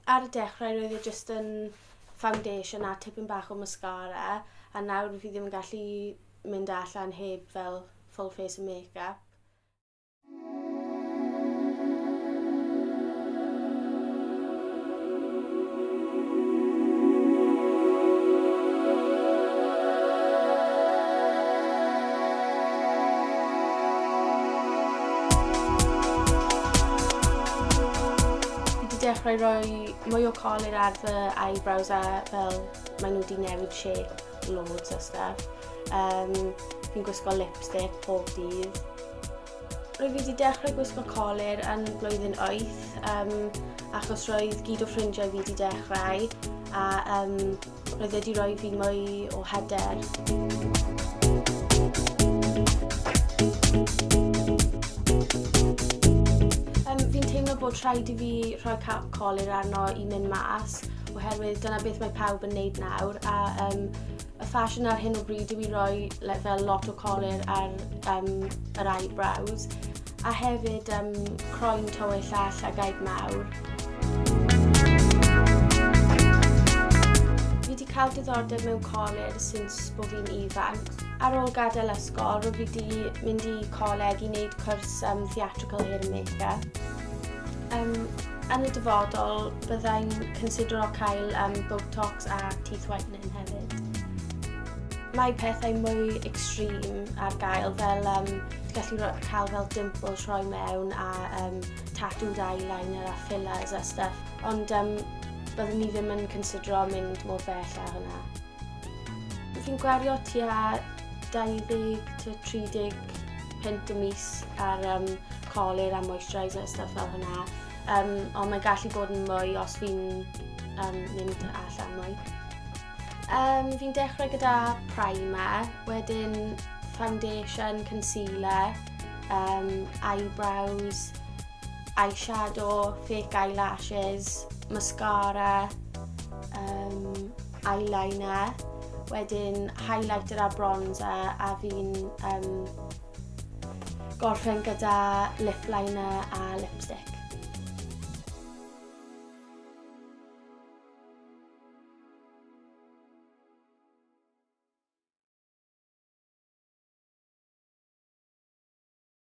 Ar y dechrau roedd e jyst yn foundation a tipyn bach o mascara, a nawr fi ddim yn gallu mynd allan heb fel full face of make-up. Dechrau rhoi mwy o colir ar fy eyebrows a fel maen nhw wedi newid shape loads o stuff. Fi'n gwisgo lipstick pob dydd. Rwy fi wedi dechrau gwisgo colir yn blwyddyn 8 achos roedd gyd o ffrindiau fi wedi dechrau a roedd wedi rhoi fi mwy o hyder. Fi'n teimlo bod rhaid I fi rhoi colir arno I mynd mas oherwydd dyna beth mae pawb yn neud nawr a y ffasiwn ar hyn o bryd yw I roi fel lot o colir ar yr eyebrows a hefyd croen tywyll a llygaid mawr. Fi wedi cael diddordeb mewn colir since bod fi'n ifanc. Ar ôl gadael ysgol, rwy fi wedi mynd I coleg I wneud cwrs theatrical hair and make-up. Yn y dyfodol, byddai'n considero cael Botox a teeth whitening hefyd. Mae pethau mwy extreme ar gael fel ti'n gallu cael fel dimples rhoi mewn a tattooed eyeliner a fillers a stuff, ond byddwn ni ddim yn considero mynd mor bell a hynna. Fi'n gwario tua 20 to 30 pint y mis ar colir a moisturiser a stuff fel hynna, ond mae'n gallu bod yn mwy os fi'n mynd allan mwy. Fi'n dechrau gyda primer, wedyn foundation, concealer, eyebrows, eyeshadow, fake eyelashes, mascara, eyeliner, wedyn highlighter a bronzer a fi'n gorffen gyda lip liner a lipstick.